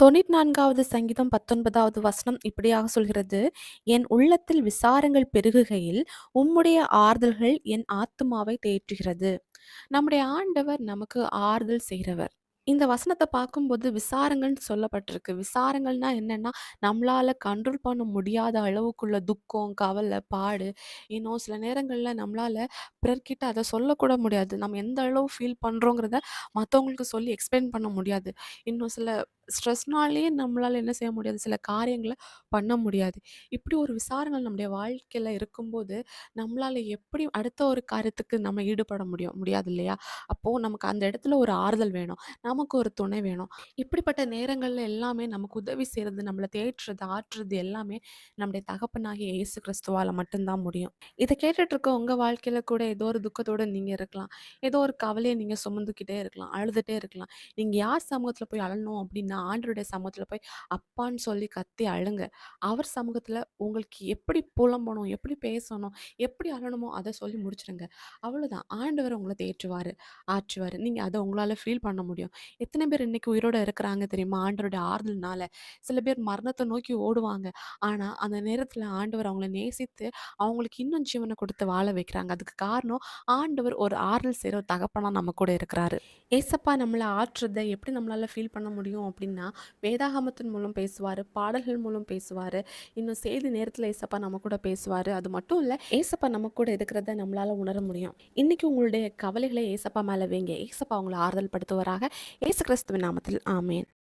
94வது சங்கீதம் 19வது வசனம் இப்படியாக சொல்கிறது, என் உள்ளத்தில் விசாரங்கள் பெருகுகையில், உம்முடைய ஆறுதல்கள் என் ஆத்துமாவை தேற்றுகிறது. நம்முடைய ஆண்டவர் நமக்கு ஆறுதல் செய்கிறவர். இந்த வசனத்த பார்க்கும்போது விசாரங்கள்ன்னு சொல்லப்பட்டிருக்கு. விசாரங்கள்னா என்னன்னா, நம்மளால கண்ட்ரோல் பண்ண முடியாத அளவுக்குள்ள துக்கம், கவல, பாடு, இன்னும் சில நேரங்கள்ல நம்மளால பிறர்கிட்ட அத சொல்லக்கூட முடியாது. நம்ம எந்த அளவு ஃபீல் பண்றோங்கிறத மத்தவங்களுக்கு சொல்லி எக்ஸ்பிளைன் பண்ண முடியாது. இன்னும் சில ஸ்ட்ரெஸ்னாலேயே நம்மளால என்ன செய்ய முடியாது, சில காரியங்கள பண்ண முடியாது. இப்படி ஒரு விசாரங்கள் நம்முடைய வாழ்க்கையில இருக்கும்போது, நம்மளால எப்படி அடுத்த ஒரு காரியத்துக்கு நம்ம ஈடுபட முடியாது இல்லையா? அப்போ நமக்கு அந்த இடத்துல ஒரு ஆறுதல் வேணும். நமக்கு ஒரு துணை வேணும். இப்படிப்பட்ட நேரங்கள்ல எல்லாமே நமக்கு உதவி செய்றது, நம்மள தேற்றுறது, ஆற்றுறது எல்லாமே நம்முடைய தகப்பனாகிய இயேசு கிறிஸ்துவால மட்டும் தான் முடியும். இத கேட்டுட்டு இருக்க உங்க வாழ்க்கையில கூட ஏதோ ஒரு துக்கத்தோட நீங்க இருக்கலாம். ஏதோ ஒரு கவலைய நீங்க சுமந்துக்கிட்டே இருக்கலாம். அழுதுட்டே இருக்கலாம். நீங்க யார் சமூகத்துல போய் அழணும் அப்படின்னா, ஆண்டவருடைய சமூகத்துல போய் அப்பான்னு சொல்லி கத்தி அழுங்க. அவர் சமூகத்துல உங்களுக்கு எப்படி புலம்பணும், எப்படி பேசணும், எப்படி அழணுமோ அத சொல்லி முடிச்சுருங்க. அவ்வளோதான். ஆண்டவர் உங்கள தேற்றுவாரு, ஆற்றுவாரு. நீங்க அத உங்களால ஃபீல் பண்ண முடியும். எத்தன பேர் இன்னைக்கு உயிரோட இருக்கிறாங்க தெரியுமா? ஆண்டவருடைய ஆறுதல்னால. சில பேர் மரணத்த நோக்கி ஓடுவாங்க. ஆனா, அந்த நேரத்துல ஆண்டவர் அவங்கள நேசித்து, அவங்களுக்கு இன்னும் ஜீவன குடுத்து வாழ வைக்கிறாங்க. அதுக்கு காரணம் ஆண்டவர் ஒரு ஆறுதல் செய்ற ஒரு தகப்பனா நம்ம கூட இருக்கிறாரு. ஏசப்பா நம்மள ஆற்றுறத எப்படி நம்மளால ஃபீல் பண்ண முடியும் அப்படின்னா, வேதாகமத்தின் மூலம் பேசுவாரு, பாடல்கள் மூலம் பேசுவாரு. இன்னும் செய்தி நேரத்துல ஏசப்பா நம்ம கூட பேசுவாரு. அது மட்டும் இல்ல, ஏசப்பா நம்ம கூட இருக்கிறத நம்மளால உணர முடியும். இன்னைக்கு உங்களுடைய கவலைகளை ஏசப்பா மேல வைங்க. ஏசப்பா உங்கள ஆறுதல் படுத்துவாராக. இயேசு கிறிஸ்துவின் நாமத்தில் ஆமென்.